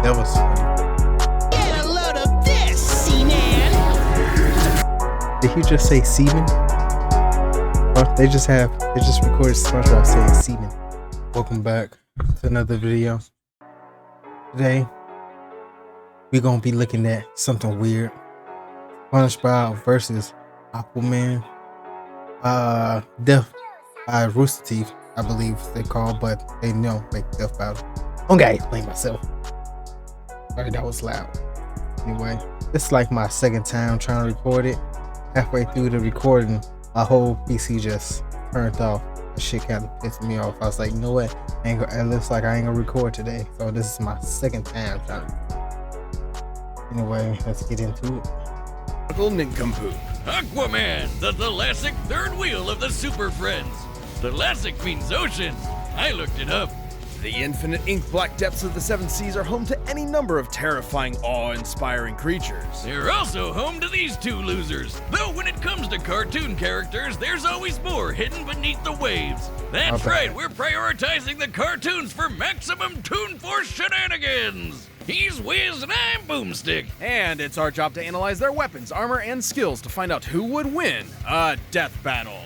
That was funny. Get a load of this, Seaman! Did he just say semen? Or they just recorded SpongeBob saying semen. Welcome back to another video. Today, we're gonna be looking at something weird. SpongeBob versus Aquaman. Death by Rooster Teeth, I believe they call, but they know like death battle. I'm gonna explain myself. Sorry, that was loud. Anyway, it's like my second time trying to record it. Halfway through the recording, my whole PC just turned off. The shit kind of pissed me off. I was like, you know what? It looks like I ain't gonna record today. So this is my second time trying to. Anyway, let's get into it. Nincompoop. Aquaman, the thalassic third wheel of the Super Friends. Thalassic means ocean. I looked it up. The infinite ink-black depths of the seven seas are home to any number of terrifying, awe-inspiring creatures. They're also home to these two losers. Though when it comes to cartoon characters, there's always more hidden beneath the waves. That's right, we're prioritizing the cartoons for maximum Toon Force shenanigans. He's Wiz and I'm Boomstick. And it's our job to analyze their weapons, armor, and skills to find out who would win a death battle.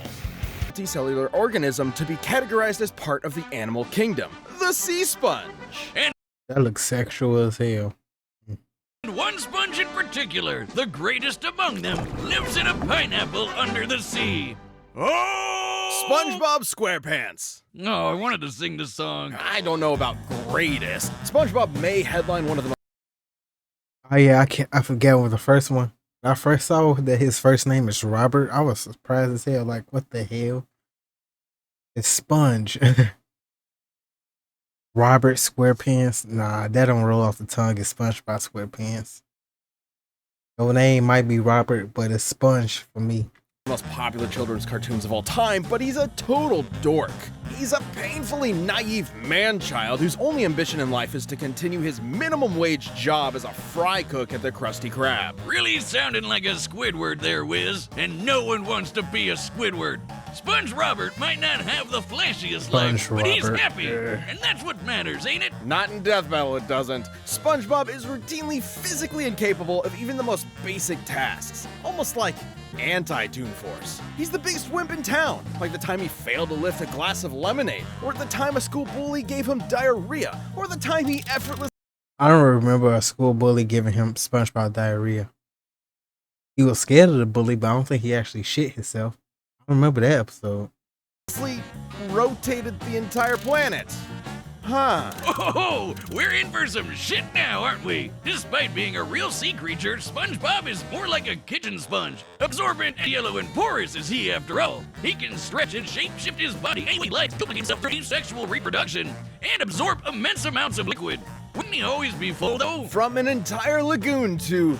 Multicellular organism to be categorized as part of the animal kingdom, the sea sponge. And that looks sexual as hell. one sponge in particular, the greatest among them, lives in a pineapple under the sea. Oh! SpongeBob SquarePants. Oh, I wanted to sing the song. I don't know about greatest. SpongeBob may headline one of the. Oh yeah, I forget what the first one. When I first saw that his first name is Robert, I was surprised as hell. Like, what the hell? It's Sponge. Robert SquarePants? Nah, that don't roll off the tongue. It's SpongeBob SquarePants. No name might be Robert, but it's Sponge for me. Most popular children's cartoons of all time, but he's a total dork. He's a painfully naive man-child whose only ambition in life is to continue his minimum wage job as a fry cook at the Krusty Krab. Really sounding like a Squidward there, Wiz, and no one wants to be a Squidward. Sponge Robert might not have the flashiest life, but he's happy, and that's what matters, ain't it? Not in Death Battle, it doesn't. SpongeBob is routinely physically incapable of even the most basic tasks, almost like anti-Toon Force. He's the biggest wimp in town, like the time he failed to lift a glass of lemonade, or the time a school bully gave him diarrhea, or the time he effortlessly. I don't remember a school bully giving him SpongeBob diarrhea. He was scared of the bully, but I don't think he actually shit himself. I remember that episode. Rotated the entire planet. Huh. Oh, we're in for some shit now, aren't we? Despite being a real sea creature, SpongeBob is more like a kitchen sponge. Absorbent, yellow, and porous is he after all. He can stretch and shape-shift his body, and he likes doing himself through sexual reproduction, and absorb immense amounts of liquid. Wouldn't he always be full, though? From an entire lagoon to...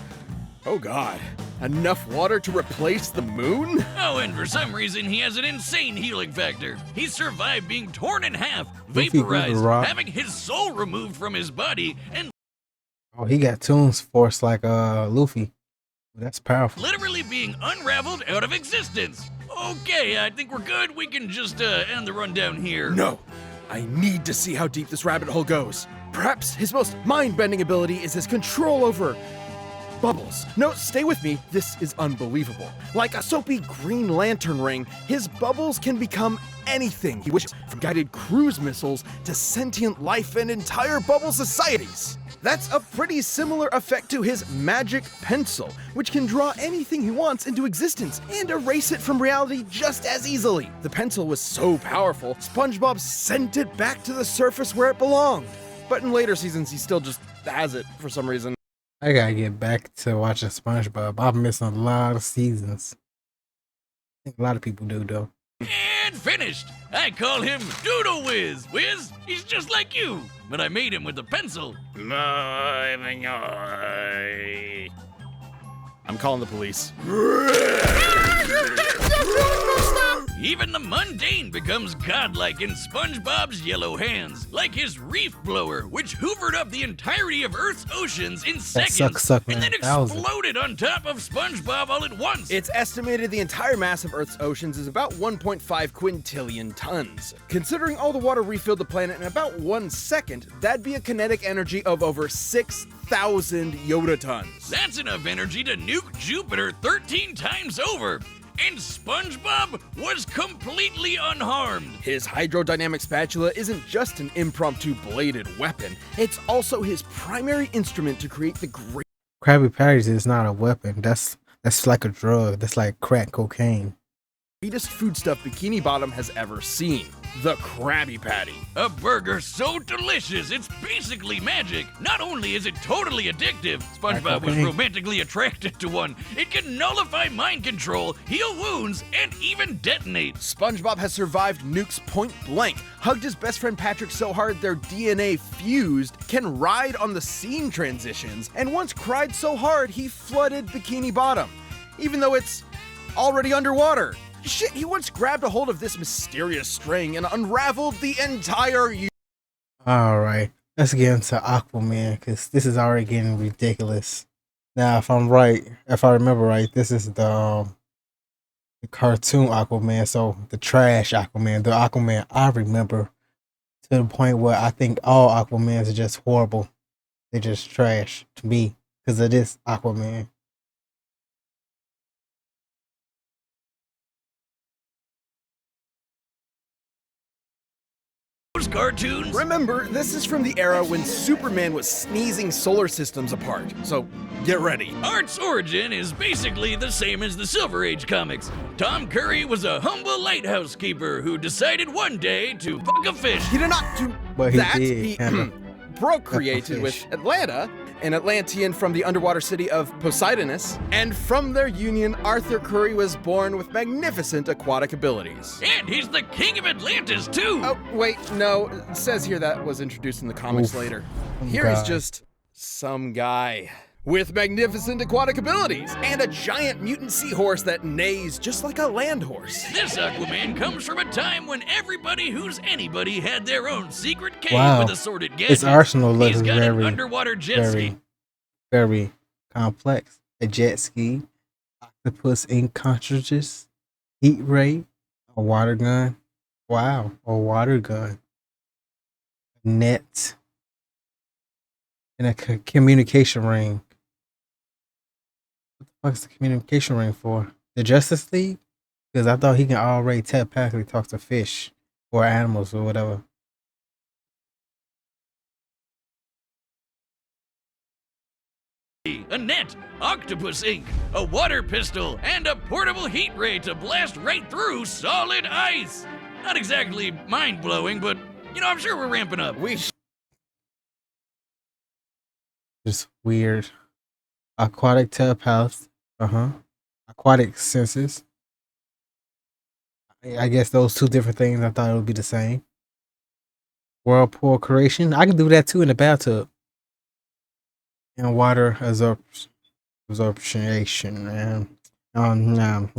oh god. Enough water to replace the moon? Oh, and for some reason, he has an insane healing factor. He survived being torn in half, vaporized, having his soul removed from his body, and oh, he got Toon Force like Luffy. That's powerful. Literally being unraveled out of existence. Okay, I think we're good. We can just end the rundown here. No, I need to see how deep this rabbit hole goes. Perhaps his most mind-bending ability is his control over... bubbles. No, stay with me. This is unbelievable. Like a soapy green lantern ring, his bubbles can become anything he wishes, from guided cruise missiles to sentient life and entire bubble societies. That's a pretty similar effect to his magic pencil, which can draw anything he wants into existence and erase it from reality just as easily. The pencil was so powerful, SpongeBob sent it back to the surface where it belonged. But in later seasons, he still just has it for some reason. I gotta get back to watching SpongeBob. I'm missing a lot of seasons. I think a lot of people do, though. And finished! I call him Doodle Wiz. Wiz, he's just like you, but I made him with a pencil. I'm calling the police. Even the mundane becomes godlike in SpongeBob's yellow hands, like his reef blower, which hoovered up the entirety of Earth's oceans in seconds, suck, and man. then exploded on top of SpongeBob all at once. It's estimated the entire mass of Earth's oceans is about 1.5 quintillion tons. Considering all the water refilled the planet in about 1 second, that'd be a kinetic energy of over 6,000 yotatons. That's enough energy to nuke Jupiter 13 times over. And SpongeBob was completely unharmed. His hydrodynamic spatula isn't just an impromptu bladed weapon, it's also his primary instrument to create the Krabby Patties is not a weapon. That's like a drug. That's like crack cocaine. greatest foodstuff Bikini Bottom has ever seen. The Krabby Patty. A burger so delicious, it's basically magic. Not only is it totally addictive, SpongeBob was romantically attracted to one. It can nullify mind control, heal wounds, and even detonate. SpongeBob has survived nukes point blank, hugged his best friend Patrick so hard their DNA fused, can ride on the scene transitions, and once cried so hard he flooded Bikini Bottom, even though it's already underwater. Shit, he once grabbed a hold of this mysterious string and unraveled the entire Alright, let's get into Aquaman, because this is already getting ridiculous. Now, if I remember right, this is the cartoon Aquaman, so the trash Aquaman, the Aquaman I remember, to the point where I think all Aquamans are just horrible. They're just trash to me, because of this Aquaman. Cartoons? Remember, this is from the era when Superman was sneezing solar systems apart, so get ready. Art's origin is basically the same as the Silver Age comics. Tom Curry was a humble lighthouse keeper who decided one day to fuck a fish. He did not do But he that. did, He kinda. procreated with Atlanta, an Atlantean from the underwater city of Poseidonis, and from their union, Arthur Curry was born with magnificent aquatic abilities. And he's the king of Atlantis, too! Oh, wait, no, it says here that was introduced in the comics later. Here he's guy. just some guy with magnificent aquatic abilities and a giant mutant seahorse that neighs just like a land horse. This Aquaman comes from a time when everybody who's anybody had their own secret cave Wow. with assorted gadgets. His arsenal looks He's got an very, underwater jet ski. very complex. A jet ski, octopus ink cartridges, heat ray, a water gun. Wow, a water gun. Net. And a communication ring. What the fuck is the communication ring for? The Justice League? Because I thought he can already telepathically talk to fish or animals or whatever. A net, octopus ink, a water pistol, and a portable heat ray to blast right through solid ice. Not exactly mind-blowing, but, I'm sure we're ramping up. Just weird. Aquatic telepath. Aquatic senses. I guess those two different things, I thought it would be the same. Whirlpool creation. I can do that too in the bathtub. And water absorption. And no.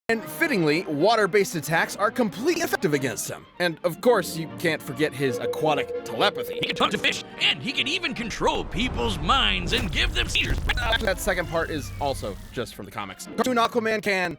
And fittingly, water-based attacks are completely effective against him. And of course, you can't forget his aquatic telepathy. He can talk to fish, and he can even control people's minds and give them seizures. That second part is also just from the comics. Cartoon Aquaman can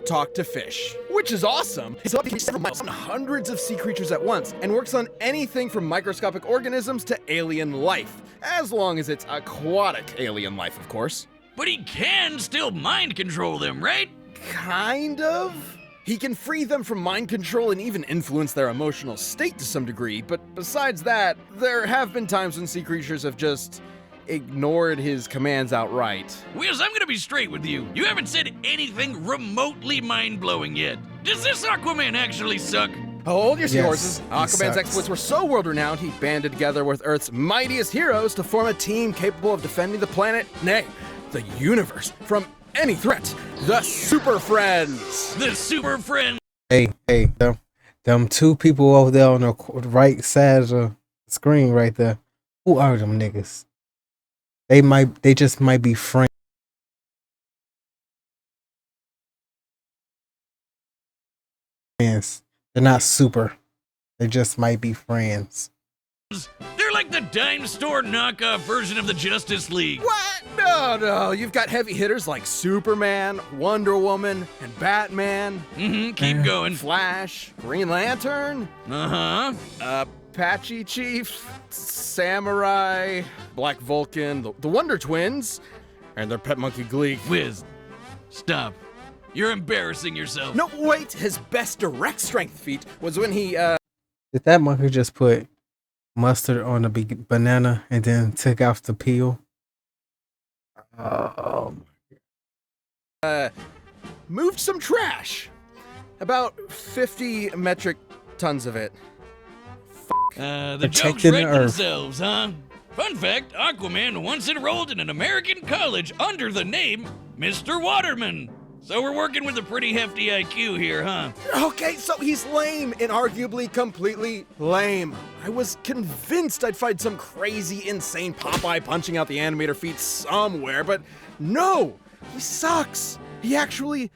talk to fish, which is awesome. He's up to several miles on hundreds of sea creatures at once and works on anything from microscopic organisms to alien life, as long as it's aquatic alien life, of course. But he can still mind control them, right? Kind of. He can free them from mind control and even influence their emotional state to some degree, but besides that, there have been times when sea creatures have just ignored his commands outright. Wiz, I'm gonna be straight with you. You haven't said anything remotely mind-blowing yet. Does this Aquaman actually suck? Hold your Yes, seahorses. he Aquaman's sucks. exploits were so world-renowned, he banded together with Earth's mightiest heroes to form a team capable of defending the planet, nay, the universe, from any threat. The Super Friends. The Super Friends. Hey, them two people over there on the right side of the screen right there. Who are them niggas? They just might be friends. friends. They're not super. They just might be friends. They're like the dime store knockoff version of the Justice League. What? No. You've got heavy hitters like Superman, Wonder Woman, and Batman. Keep going. Flash, Green Lantern, Uh-huh. Apache Chief, Samurai, Black Vulcan, the Wonder Twins, and their pet monkey Gleek. Wiz, stop. You're embarrassing yourself. No, wait. His best direct strength feat was when he, Did that monkey just put mustard on the banana and then took off the peel? moved some trash. About 50 metric tons of it. The Protecting jokes the write Earth. themselves, huh? Fun fact, Aquaman once enrolled in an American college under the name Mr. Waterman. So we're working with a pretty hefty IQ here, huh? Okay, so he's lame and arguably completely lame. I was convinced I'd find some crazy, insane Popeye punching out the animator feat somewhere, but no, he sucks. He actually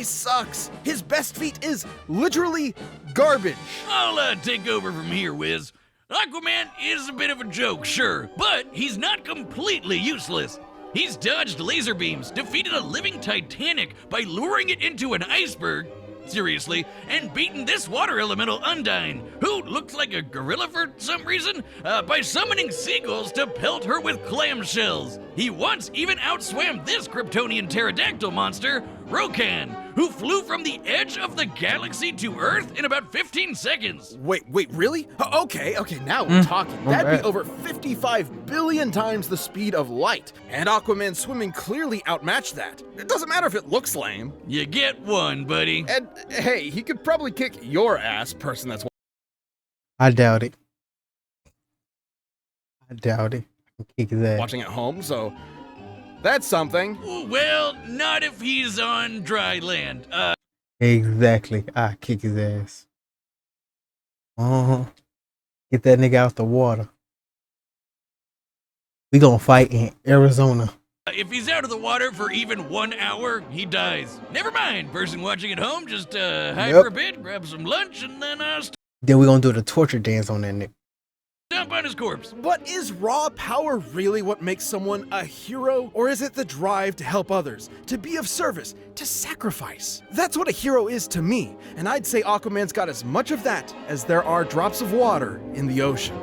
sucks. His best feat is literally garbage. I'll take over from here, Wiz. Aquaman is a bit of a joke, sure, but he's not completely useless. He's dodged laser beams, defeated a living Titanic by luring it into an iceberg, seriously, and beaten this water elemental Undine, who looked like a gorilla for some reason, by summoning seagulls to pelt her with clamshells. He once even outswam this Kryptonian pterodactyl monster, Rokan, who flew from the edge of the galaxy to Earth in about 15 seconds. Wait, really? Okay, now we're talking. That'd bad. be over 55 billion times the speed of light. And Aquaman's swimming clearly outmatched that. It doesn't matter if it looks lame. You get one, buddy. And hey, he could probably kick your ass, person that's I doubt it. I can kick his ass. watching at home, so that's something. Well, not if he's on dry land. Exactly. I kick his ass. Get that nigga out the water. We gonna fight in Arizona. If he's out of the water for even 1 hour, he dies. Never mind, person watching at home, just hide Yep. for a bit, grab some lunch, and then Then we gonna do the torture dance on that nigga. stomp on his corpse. But is raw power really what makes someone a hero? Or is it the drive to help others, to be of service, to sacrifice? That's what a hero is to me, and I'd say Aquaman's got as much of that as there are drops of water in the ocean.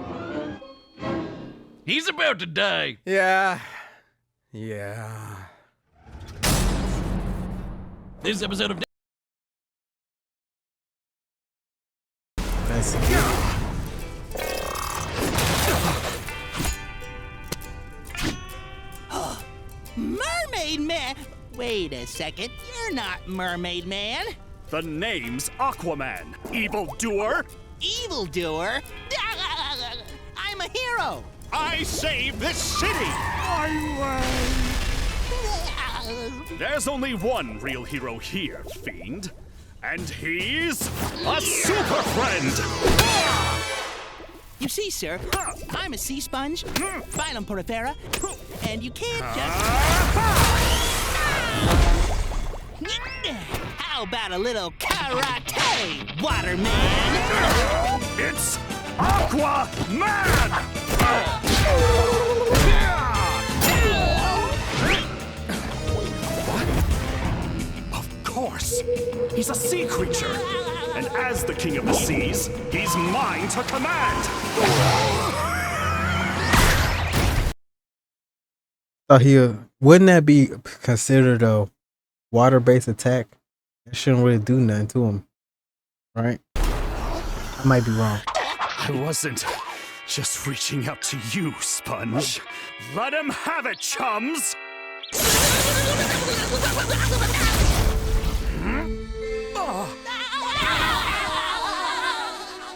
He's about to die. Yeah. This episode of That's Mermaid Man! Wait a second, you're not Mermaid Man. The name's Aquaman, evildoer. Evildoer? I'm a hero! I saved this city. There's only one real hero here, fiend. And he's a super friend. You see, sir, I'm a sea sponge, phylum porifera, and you can't just... How about a little karate, Waterman? It's Aquaman! Of course. He's a sea creature. And as the king of the seas, he's mine to command. thought wouldn't that be considered a water-based attack? That shouldn't really do nothing to him, right? I might be wrong. I wasn't just reaching out to you, Sponge. Let him have it, chums!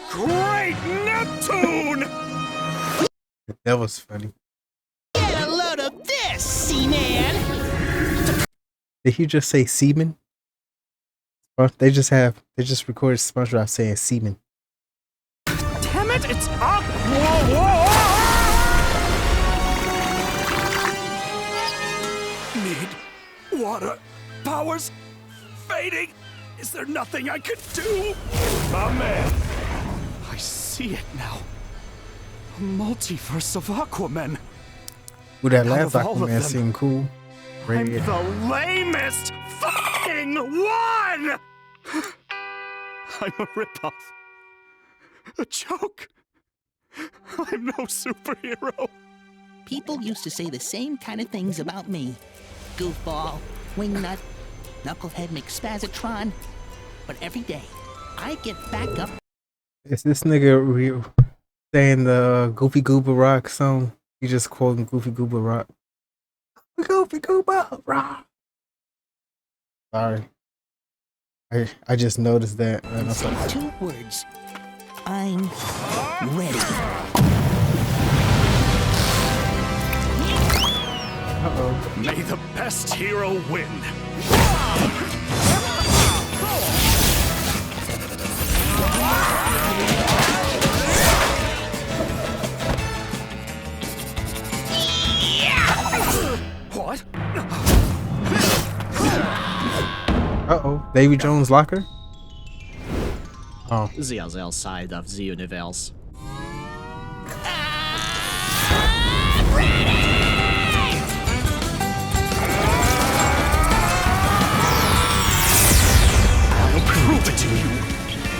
Great Neptune! That was funny. Get a load of this, Seaman! Did he just say semen? Or they just recorded SpongeBob saying semen. Damn it, it's Aqua! Need water. Powers fading. Is there nothing I could do? My man. I see it now. A multiverse of Aquaman. Ooh, that Out last of all of Aquaman them, seemed cool. I'm Red. the lamest fucking one! I'm a ripoff. A joke. I'm no superhero. People used to say the same kind of things about me. Goofball, wingnut, knucklehead McSpazatron. But every day, I get back up. Is this nigga real saying the Goofy Goober Rock song? You just quoting Goofy Goober Rock. Goofy Goober Rock. Sorry. I just noticed that. And I And was say like, 2 words. I'm ready. uh-oh. May the best hero win. What? Uh-oh. Davy Jones' locker? Oh. The other side of the universe. I'll prove it to you.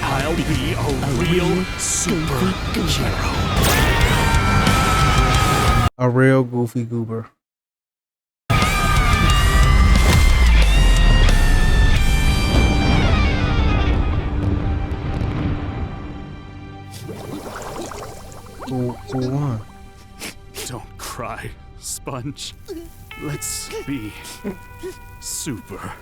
I'll be a real superhero. A real Goofy Goober. Who won? Don't cry, Sponge. Let's be super.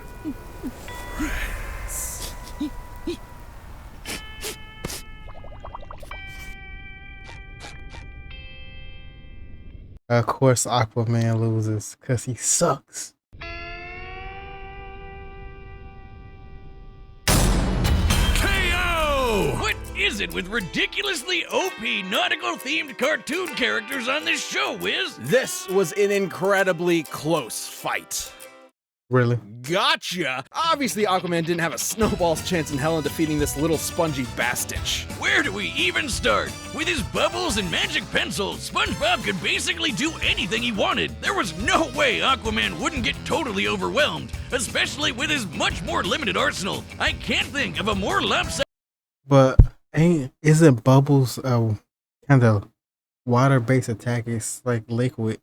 Of course Aquaman loses, because he sucks. KO! What is it with ridiculously OP nautical-themed cartoon characters on this show, Wiz? This was an incredibly close fight. Really? Gotcha! Obviously, Aquaman didn't have a snowball's chance in hell in defeating this little spongy bastich. Where do we even start? With his bubbles and magic pencils, SpongeBob could basically do anything he wanted. There was no way Aquaman wouldn't get totally overwhelmed, especially with his much more limited arsenal. I can't think of a more lopsided But isn't Bubbles kind of water-based attack? It's like liquid.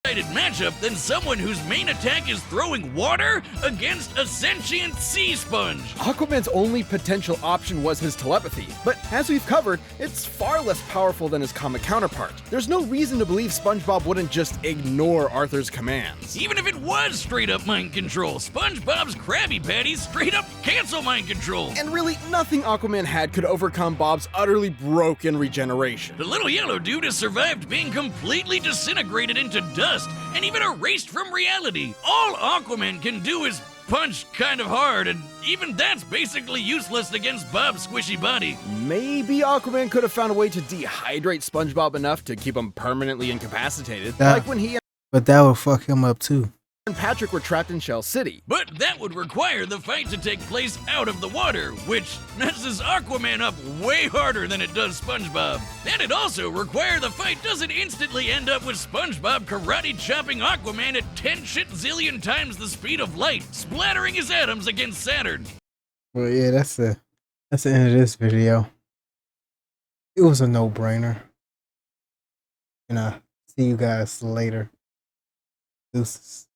matchup than someone whose main attack is throwing water against a sentient sea sponge. Aquaman's only potential option was his telepathy, but as we've covered, it's far less powerful than his comic counterpart. There's no reason to believe SpongeBob wouldn't just ignore Arthur's commands. Even if it was straight up mind control, SpongeBob's Krabby Patties straight up cancel mind control. And really, nothing Aquaman had could overcome Bob's utterly broken regeneration. The little yellow dude has survived being completely disintegrated into dust and even erased from reality. All Aquaman can do is punch kind of hard, and even that's basically useless against Bob's squishy body. Maybe Aquaman could have found a way to dehydrate SpongeBob enough to keep him permanently incapacitated, That- like when he But that would fuck him up too. and Patrick were trapped in Shell City. But that would require the fight to take place out of the water, which messes Aquaman up way harder than it does SpongeBob. And it also require the fight doesn't instantly end up with SpongeBob karate chopping Aquaman at 10 shit zillion times the speed of light, splattering his atoms against Saturn. Well, yeah, that's the end of this video. It was a no-brainer. And see you guys later. Deuces.